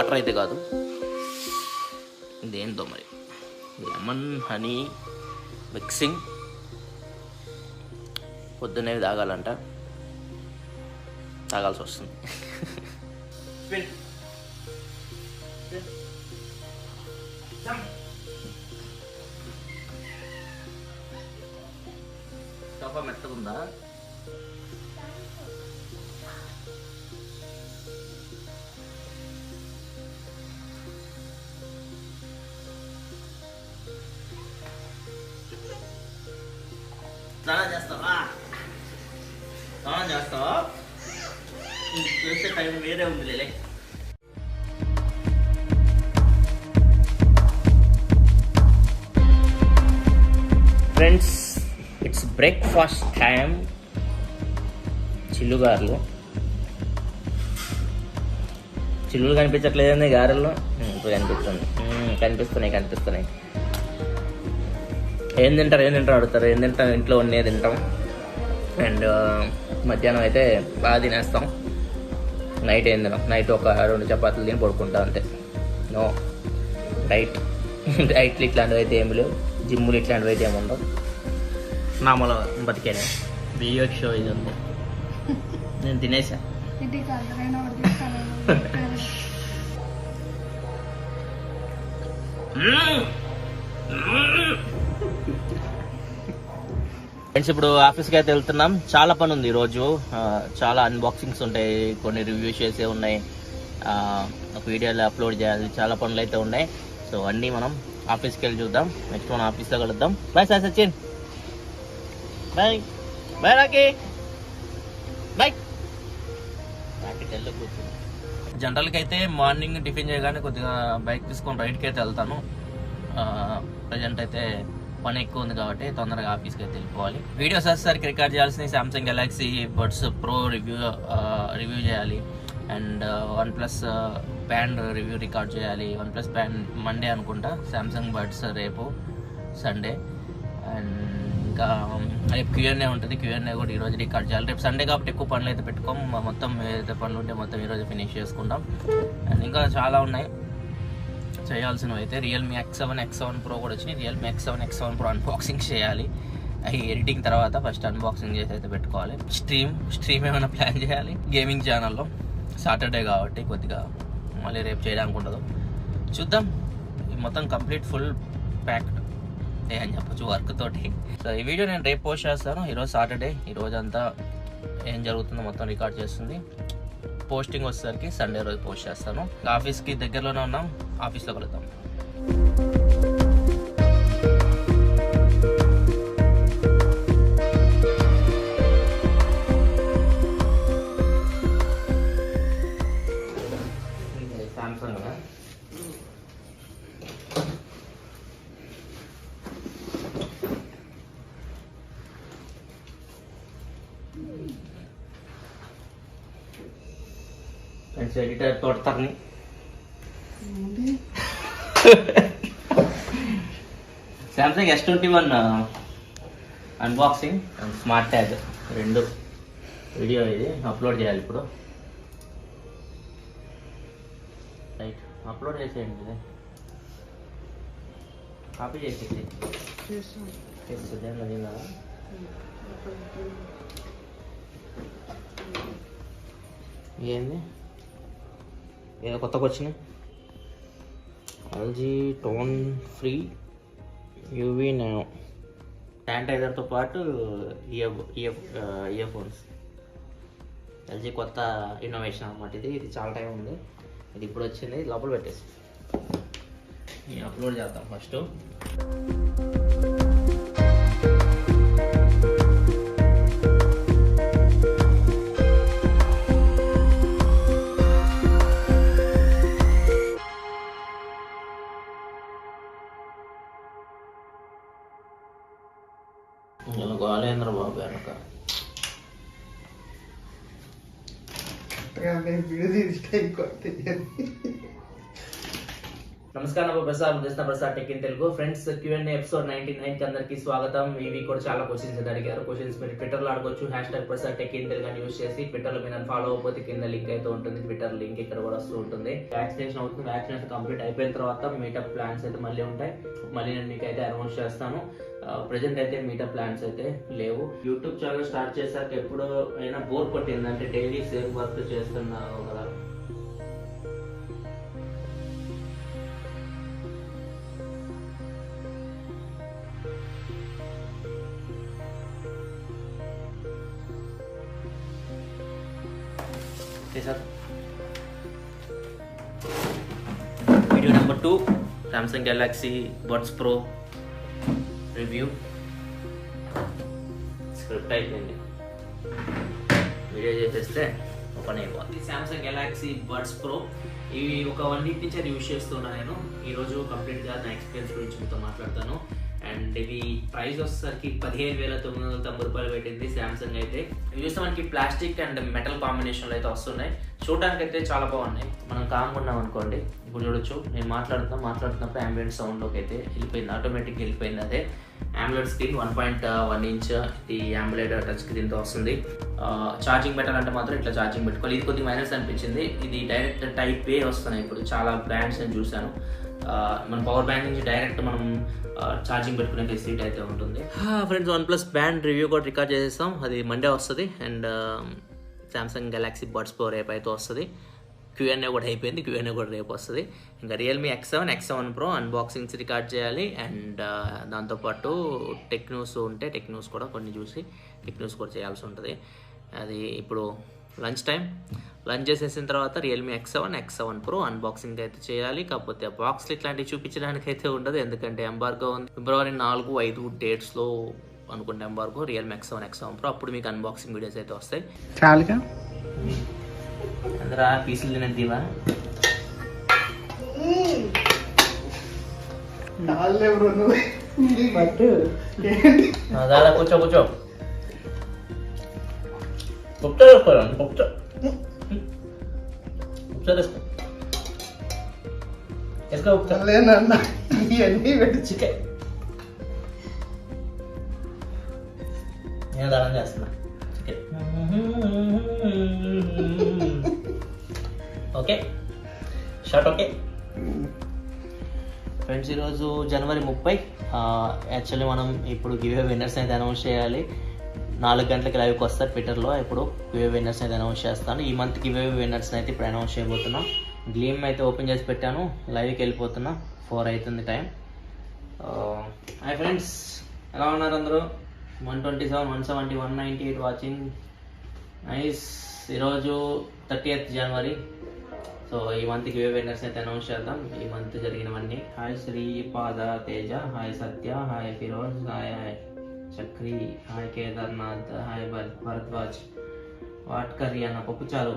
Water అయితే కాదు, ఇదేంతో మరి లెమన్ హనీ మిక్సింగ్. పొద్దున్నే తాగాలంట, తాగాల్సి వస్తుంది. సోఫా మెత్తగుందా? స్నానం చేస్తావా? స్నానం చేస్తావా? చేసే టైం వేరే ఉంది లేలే. Friends, it's breakfast time. చిల్లుగారులు కనిపించట్లేదండి గారెల్లో. ఇప్పుడు కనిపిస్తున్నాయి. ఏం తింటారు అడుగుతారు. ఏం తింటాం? ఇంట్లో ఉన్నే తింటాం. అండ్ మధ్యాహ్నం అయితే బాగా తినేస్తాం. నైట్ ఏం తినాం? నైట్ ఒక 2 చపాతీలు తిని పడుకుంటాం అంతే. నో డైట్లు ఇట్లాంటివి అయితే ఏమి లేవు. జిమ్ములు ఇట్లాంటివి అయితే ఏమి ఉండవు. నామల బతికేనే బియ్యం షో ఇది ఉంది. నేను తినేసా. ఫ్రెండ్స్, ఇప్పుడు ఆఫీస్కి అయితే వెళ్తున్నాం. చాలా పని ఉంది ఈరోజు. చాలా అన్బాక్సింగ్స్ ఉంటాయి, కొన్ని రివ్యూస్ చేసే ఉన్నాయి, ఒక వీడియోలు అప్లోడ్ చేయాలి. చాలా పనులు అయితే ఉన్నాయి. సో అన్నీ మనం ఆఫీస్కి వెళ్ళి చూద్దాం. నెక్స్ట్ మనం ఆఫీస్లో కలుద్దాం. Bye sir Sachin. Bye bye Rocky. Bye. జనరల్కి అయితే మార్నింగ్ టిఫిన్ చేయగానే కొద్దిగా బైక్ తీసుకొని రైడ్కి అయితే వెళ్తాను. ప్రజెంట్ అయితే పని ఎక్కువ ఉంది కాబట్టి తొందరగా ఆఫీస్కి అయితే వెళ్ళిపోవాలి. వీడియోస్ వచ్చేసరికి రికార్డ్ చేయాల్సిన Samsung Galaxy buds pro review చేయాలి. అండ్ OnePlus బ్యాండ్ రికార్డ్ చేయాలి. OnePlus బ్యాండ్ మండే అనుకుంటా, సామ్సంగ్ బడ్స్ రేపు సండే. అండ్ ఇంకా రేపు Q&A ఉంటుంది. Q&A కూడా ఈరోజు రికార్డ్ చేయాలి. రేపు సండే కాబట్టి ఎక్కువ పనులు అయితే పెట్టుకోం. మొత్తం ఏదైతే పనులు ఉంటే మొత్తం ఈరోజు ఫినిష్ చేసుకుంటాం. అండ్ ఇంకా చాలా ఉన్నాయి చేయాల్సినవి అయితే. రియల్మీ X7 Pro కూడా వచ్చినాయి. రియల్మీ X7 Pro అన్బాక్సింగ్ చేయాలి. అవి ఎడిటింగ్ తర్వాత ఫస్ట్ అన్బాక్సింగ్ చేసి అయితే పెట్టుకోవాలి. స్ట్రీమ్ ఏమైనా ప్లాన్ చేయాలి గేమింగ్ ఛానల్లో. సాటర్డే కాబట్టి కొద్దిగా మళ్ళీ రేపు చేయడానికి ఉండదు. చూద్దాం. మొత్తం కంప్లీట్ ఫుల్ ప్యాక్డ్ అని చెప్పచ్చు వర్క్ తోటి. సో ఈ వీడియో నేను రేపు పోస్ట్ చేస్తాను. ఈరోజు సాటర్డే, ఈరోజు అంతా ఏం జరుగుతుందో మొత్తం రికార్డ్ చేస్తుంది. పోస్టింగ్ వచ్చేసరికి సండే రోజు పోస్ట్ చేస్తాను. ఆఫీస్కి దగ్గరలోనే ఉన్నాం, ఆఫీస్లో కలుద్దాం. సామ్సంగ్ ఎడిటర్ తోడతారని Samsung S21 unboxing and smart tag 2 video ఇది అప్లోడ్ చేయాలి ఇప్పుడు. రైట్, అప్లోడ్ చేసేయండి. ఇది కాపీ చేసేది ఏంది ఏదో కొత్తగా వచ్చినాయి. LG tone free UV nano శానిటైజర్తో పాటు ఇయర్ ఫోన్స్. LG కొత్త ఇన్నోవేషన్ అన్నమాట ఇది. చాలా టైం ఉంది. ఇది ఇప్పుడు వచ్చింది. లోపల పెట్టేసి అప్లోడ్ చేద్దాం ఫస్ట్. గోలేంద్ర బాబు వెనక నమస్కారం Prasad Krishna Prasad tech in Telugu friends Q&A episode 99 కి అందరికి స్వాగతం. ఇవి కూడా చాలా క్వశ్చన్స్ అడిగారు. క్వశ్చన్స్ మీరు ట్విట్టర్ లో అడగొచ్చు #ప్రసాద్ టెక్ ఇన్ తెలుగు అని యూస్ చేసి. ట్విట్టర్ లో మీరు ఫాలో అవ్వకపోతే కింద లింక్ అయితే ఉంటుంది. ట్విట్టర్ లింక్ ఇక్కడ కూడా వస్తూ ఉంటుంది. వ్యాక్సినేషన్ అవుతుంది. వ్యాక్సినేషన్ కంప్లీట్ అయిపోయిన తర్వాత మీటప్ ప్లాన్స్ అయితే మళ్ళీ ఉంటాయి. మళ్ళీ నేను మీకు అయితే అనౌన్స్ చేస్తాను. ప్రెజెంట్ అయితే మీటప్ ప్లాన్స్ అయితే లేవు. యూట్యూబ్ ఛానల్ స్టార్ట్ చేశాక ఎప్పుడు అయినా బోర్ కొట్టింది అంటే డైలీ సేమ్ వర్క్ చేస్తున్నాను కదా. Video number 2 Samsung Galaxy Buds Pro review. Script అయిపోయింది, వీడియో చేసేస్తే ఓపెన్ అయిపోతుంది. Samsung Galaxy Buds Pro ఇవి ఒక 1 వీక్ నుంచి యూజ్ చేస్తున్నా నేను. ఈరోజు కంప్లీట్గా నా ఎక్స్పీరియన్స్ గురించి మీతో మాట్లాడతాను. అండ్ ఇవి ప్రైస్ వచ్చేసరికి 15,990 రూపాయలు పెట్టింది శాంసంగ్ అయితే. ఇవి చూస్తే మనకి ప్లాస్టిక్ అండ్ మెటల్ కాంబినేషన్లో అయితే వస్తున్నాయి. చూడడానికి అయితే చాలా బాగున్నాయి. మనం కామ్గా ఉన్నాం అనుకోండి, ఇప్పుడు చూడొచ్చు నేను మాట్లాడుతున్నప్పుడు అంబియంట్ సౌండ్లోకి అయితే వెళ్ళిపోయింది, ఆటోమేటిక్గా వెళ్ళిపోయింది. అదే AMOLED స్క్రీన్ 1.1 ఇంచ్ ఇది AMOLED టచ్ స్క్రీన్తో వస్తుంది. ఛార్జింగ్ పెట్టాలంటే మాత్రం ఇట్లా ఛార్జింగ్ పెట్టుకోవాలి. ఇది కొద్దిగా మైనస్ అనిపించింది. ఇది డైరెక్ట్ టైప్ ఏ వస్తున్నాయి. ఇప్పుడు చాలా బ్రాండ్స్ నేను చూశాను. మన పవర్ బ్యాంక్ నుంచి డైరెక్ట్ మనం ఛార్జింగ్ పెట్టుకునే ఫెసిలిటీ అయితే ఉంటుంది. ఫ్రెండ్స్, OnePlus బ్యాండ్ రివ్యూ కూడా రికార్డ్ చేసేస్తాం. అది మండే వస్తుంది. And Samsung Galaxy Buds Pro రేపు అయితే వస్తుంది. Q&A కూడా అయిపోయింది. Q&A కూడా రేపు వస్తుంది. ఇంకా Realme X7 Pro unboxings record చేయాలి. అండ్ దాంతోపాటు టెక్ న్యూస్ ఉంటే టెక్ న్యూస్ కూడా కొన్ని చూసి టెక్ న్యూస్ కూడా చేయాల్సి ఉంటుంది. అది ఇప్పుడు లంచ్ చేసేసిన తర్వాత Realme X7 Pro అన్బాక్సింగ్ అయితే చేయాలి. కాకపోతే బాక్స్లు ఇట్లాంటివి చూపించడానికి అయితే ఉండదు, ఎందుకంటే ఎంబార్గో ఉంది. February 4-5 డేట్స్లో అనుకుంటే ఎంబార్గో. Realme X7 Pro అప్పుడు మీకు అన్బాక్సింగ్ వీడియోస్ అయితే వస్తాయి. చాలుగా అందరా పీసులు తినండివా. కూర్చో నేను దానం చేస్తున్నా. Okay short. ఓకే ఫ్రెండ్స్, ఈరోజు January 30. యాక్చువల్లీ మనం ఇప్పుడు గివ్ విన్నర్స్ అయితే అనౌన్స్ చేయాలి. 4 గంటలకి లైవ్కి వస్తారు ట్విట్టర్లో. ఇప్పుడు గివ్ విన్నర్స్ అయితే అనౌన్స్ చేస్తాను. ఈ మంత్ గివ్ విన్నర్స్ అయితే ఇప్పుడు అనౌన్స్ చేయబోతున్నాం. గ్లీమ్ అయితే ఓపెన్ చేసి పెట్టాను. లైవ్కి వెళ్ళిపోతున్నా. 4 అవుతుంది టైం. హాయ్ ఫ్రెండ్స్, ఎలా ఉన్నారు అందరూ? 127, 170, 198 వాచింగ్. నైస్. ఈరోజు 30th January. సో ఈ మంత్ గివ్ విన్నర్స్ అయితే అనౌన్స్ చేద్దాం. ఈ మంత్ జరిగినవన్నీ. Hi Sripada Teja, hi Satya, hi Firoz, hi Chakri, hi Kedarnath, hi Bharadwaj, what curry అన్న పప్పుచారు.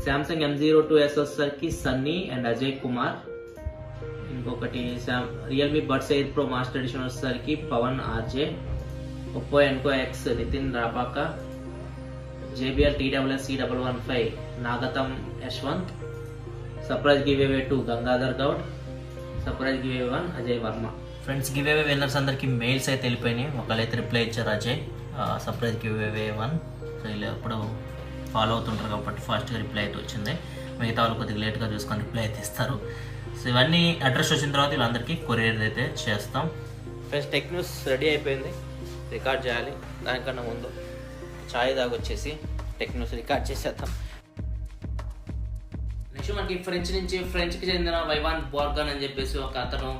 Samsung M02s వచ్చేసరికి సన్నీ అండ్ అజయ్ కుమార్. ఇంకొకటి Realme Buds Air Pro master edition వచ్చేసరికి Pavan RJ. Oppo Enco X Nitin Rapaka. JBL TWS C115 Nagatam Yashwant. Surprise giveaway 2 Gangadhar Goud. Surprise giveaway 1 Ajay Varma. Friends, giveaway winners అందరికి mails అయితే వెళ్ళిపోయినాయి. ఒకళ్ళైతే reply ఇచ్చారు Ajay. Surprise giveaway 1. So ఇలా ఎప్పుడు ఫాలో అవుతుంటారు కాబట్టి ఫాస్ట్గా రిప్లై అయితే వచ్చింది. మిగతా వాళ్ళు కొద్దిగా లేట్గా చూసుకొని రిప్లై అయితే ఇస్తారు. సో ఇవన్నీ అడ్రస్ వచ్చిన తర్వాత వీళ్ళందరికీ కొరియర్ అయితే చేస్తాం. ఫ్రెండ్స్, టెక్ న్యూస్ రెడీ అయిపోయింది. రికార్డ్ చేయాలి. దానికన్నా ముందు ఛాయ్ దాగొచ్చేసి టెక్ న్యూస్ రికార్డ్ చేసేద్దాం. నెక్స్ట్ మనకి ఫ్రెంచ్కి చెందిన వైవాన్ బోర్గన్ అని చెప్పేసి ఒక అతను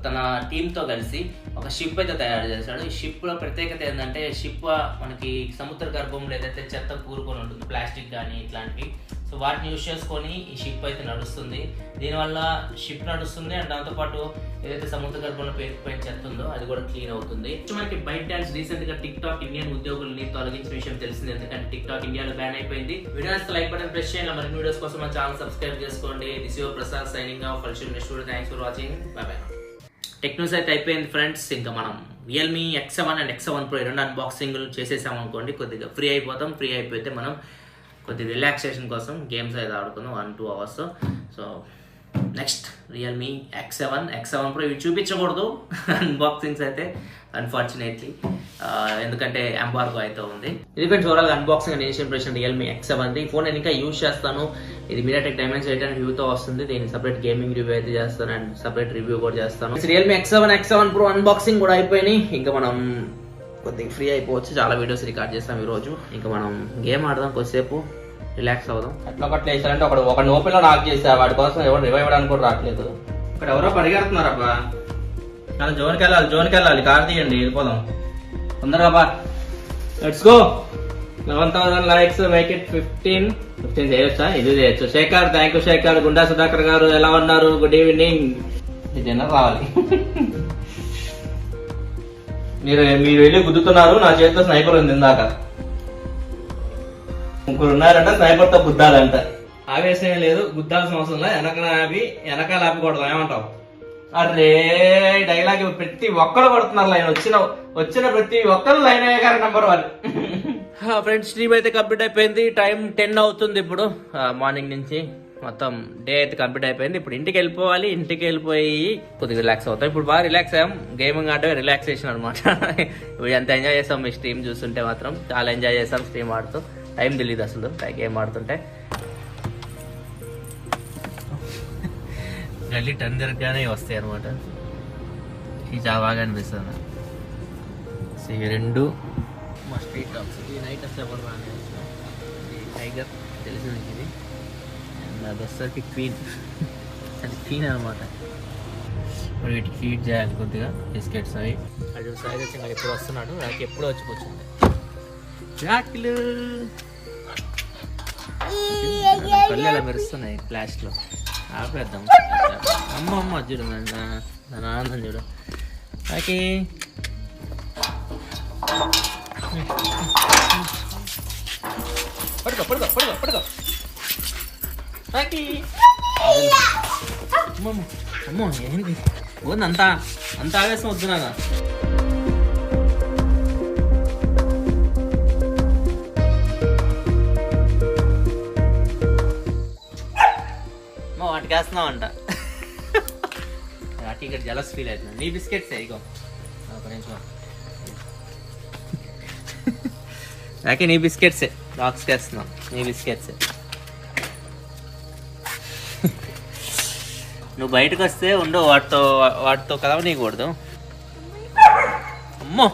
తన టీంతో కలిసి ఒక షిప్ అయితే తయారు చేశాడు. ఈ షిప్లో ప్రత్యేకత ఏంటంటే, షిప్ మనకి సముద్ర గర్భంలో ఏదైతే చెత్త కూరుకొని ఉంటుంది, ప్లాస్టిక్ కానీ ఇట్లాంటివి, సో వాటిని యూజ్ చేసుకొని ఈ షిప్ అయితే నడుస్తుంది. దీనివల్ల షిప్ నడుస్తుంది అండ్ దాంతోపాటు ఏదైతే సముద్ర గర్భంలో పేరుకుపోయిన చెత్త ఉందో అది కూడా క్లీన్ అవుతుంది. మనకి బైట్ డాన్స్ రీసెంట్గా టిక్టాక్ ఇండియన్ ఉద్యోగుల్ని తొలగించిన విషయం తెలిసింది, ఎందుకంటే టిక్టాక్ ఇండియాలో బ్యాన్ అయిపోయింది. వీడియోస్ లైక్ బటన్ ప్రెస్ చేయాలి. మరిన్ని వీడియోస్ కోసం మన ఛానల్ సబ్స్క్రైబ్ చేసుకోండి. This your Prasad signing off. Next video. Thanks for watching. By by. Tech news అయితే అయిపోయింది ఫ్రెండ్స్. ఇంకా మనం Realme X7 and X7 Pro 2 అన్బాక్సింగ్లు చేసేసాం అనుకోండి, కొద్దిగా ఫ్రీ అయిపోతాం. ఫ్రీ అయిపోతే మనం కొద్దిగా రిలాక్సేషన్ కోసం గేమ్స్ అయితే ఆడుకుందాం 1-2 hours. So next Realme X7 Pro ఇవి చూపించకూడదు అన్బాక్సింగ్స్ అయితే అన్ఫార్చునేట్లీ, ఎందుకంటే ఎంబార్గో అయితే ఉంది. ఇది friends overall unboxing and impression Realme X7. ఈ ఫోన్ నేను ఇంకా యూజ్ చేస్తాను. ఇది MediaTek Dimensity 8 అనే వ్యూతో వస్తుంది. దీని సపరేట్ గేమింగ్ రివ్యూ అయితే చేస్తాను అండ్ సపరేట్ రివ్యూ కూడా చేస్తాను. రియల్మీ X7 Pro అన్బాక్సింగ్ కూడా అయిపోయినాయి. ఇంకా మనం కొద్దిగా ఫ్రీ అయిపోవచ్చు. చాలా వీడియోస్ రికార్డ్ చేస్తాం ఈరోజు. ఇంకా మనం గేమ్ ఆడదాం, కొద్దిసేపు రిలాక్స్ అవుదాం. అట్లా ఒకటి వేసారంటే ఒక నోపిలో నాక్ చేసా, వాడి కోసం ఎవరు రివైవ్ అవ్వడానికి కూడా రావట్లేదు. ఇక్కడ ఎవరో పరిగెడుతున్నారు అబ్బా. జోన్కి వెళ్ళాలి, కార్ తీయండి, వెళ్ళిపోదాం తొందరగా బా. Let's go. 11,000 likes, make it 15 చేయొచ్చా? ఇది చేయొచ్చు. Shekhar, thank you Shekhar. గుండా సుధాకర్ గారు ఎలా ఉన్నారు? Good evening. డిన్నర్ రావాలి. మీరు వెళ్ళి గుద్దుతున్నారు. నా చేతిలో స్నైపర్ ఉంది ఇందాక. ముగ్గురు ఉన్నారంట, స్నైపర్ తో గుద్దాలంట. ఆవేశం లేదు, గుద్దాల్సిన అవసరం లేదు. వెనకాల ఆపకూడదు. ఏమంటావు? అరే డైలాగ్ ప్రతి ఒక్కరు పడుతున్నారు లైన్. వచ్చిన ప్రతి ఒక్కరు లైన్ అయ్యారు నెంబర్ 1. ఫ్రెండ్స్ స్ట్రీమ్ అయితే కంప్లీట్ అయిపోయింది. టైం 10 అవుతుంది ఇప్పుడు. మార్నింగ్ నుంచి మొత్తం డే అయితే కంప్లీట్ అయిపోయింది. ఇప్పుడు ఇంటికి వెళ్ళిపోవాలి. ఇంటికి వెళ్ళిపోయి కొద్దిగా రిలాక్స్ అవుతాం. ఇప్పుడు బాగా రిలాక్స్ అయ్యాం. గేమింగ్ అంటే రిలాక్సేషన్ అనమాట. ఇప్పుడు ఎంత ఎంజాయ్ చేస్తాం మీ స్ట్రీమ్ చూస్తుంటే మాత్రం. చాలా ఎంజాయ్ చేస్తాం స్ట్రీమ్ ఆడుతూ. టైం తెలియదు అసలు గేమ్ ఆడుతుంటే. గల్లీ టర్న్ జరగగానే వస్తాయి అనమాట. ఇది చాలా బాగా అనిపిస్తుంది. సో ఇవి 2 మా స్ట్రీట్ డాగ్స్. ఇది నైట్ వస్తే ఎవరు బాగా టైగర్ తెలిసింది ఇది. అండ్ అది వచ్చేసరికి క్వీన్. అది క్వీన్ అనమాట. ఇప్పుడు వీటికి ఫీడ్ చేయాలి కొద్దిగా బిస్కెట్స్ అవి. అది సైజ్ వచ్చి ఇంకా ఎప్పుడు వస్తున్నాడు. నాకు ఎప్పుడు వచ్చి కూర్చుంది. జాకిలు కళ్ళు ఎలా మెరుస్తున్నాయి ఫ్లాష్ లో. ఆపేద్దాం. అమ్మ చూడు దాని ఆనందం చూడు. ఓకే పడుకో. అమ్మో ఏంటి పోంది అంత ఆవేశం వద్దు నాగా. వాటికి వేస్తున్నావంట. వాటి ఇక్కడ జలస్ ఫీల్ అవుతుంది. నీ బిస్కెట్స్ ఇగో ఒక నిమిషం. నాకే నీ బిస్కెట్సే బాక్స్కి వేస్తున్నాం. నీ బిస్కెట్సే. నువ్వు బయటకు వస్తే ఉండు. వాటితో కలవనీయకూడదు. అమ్మో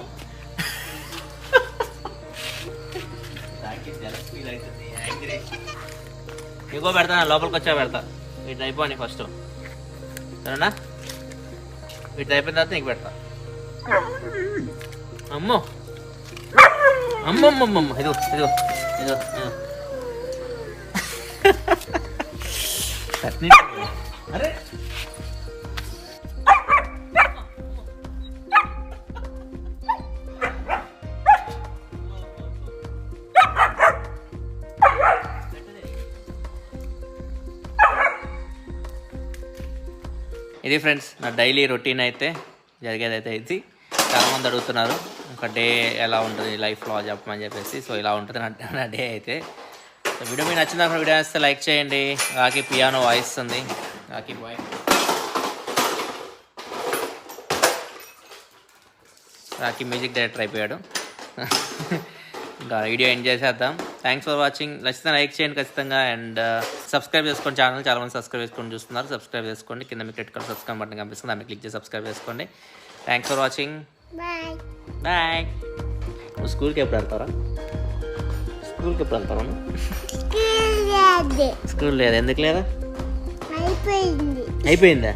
జలస్ ఫీల్ అవుతుంది. ఇంకో పెడతా, లోపలికి వచ్చా పెడతా. వీటి అయిపోయి ఫస్ట్ సరేనా? వీటి అయిపోయిన తర్వాత నీకు పెడతా. అమ్మో ఇదో అరే ఇది ఫ్రెండ్స్ నా డైలీ రొటీన్ అయితే జరిగేదైతే ఇది. చాలామంది అడుగుతున్నారు ఒక డే ఎలా ఉంటుంది లైఫ్లో చెప్పమని చెప్పేసి. సో ఇలా ఉంటుంది నా డే అయితే. సో వీడియో మీకు నచ్చిన వీడియో వేస్తే లైక్ చేయండి. రాకీ పియానో వాయిస్తుంది. Rocky bye. Rocky music director అయిపోయాడు. ఇంకా వీడియో ఎంజాయ్ చేసేద్దాం. Thanks for watching. నచ్చితే లైక్ చేయండి ఖచ్చితంగా. అండ్ సబ్స్క్రైబ్ చేసుకోండి ఛానల్. చాలామంది సబ్స్క్రైబ్ చేసుకొని చూస్తున్నారు. సబ్స్క్రైబ్ చేసుకోండి. కింద మీకు రెడ్ కలర్ సబ్స్క్రైబ్ బటన్ కనిపిస్తుంది. దాన్ని క్లిక్ చేసి సబ్స్క్రైబ్ చేసుకోండి. Thanks for watching. బాయ్. నువ్వు స్కూల్కి ఎప్పుడు వెళ్తారా? స్కూల్ లేదు. ఎందుకు లేదా? అయిపోయిందా?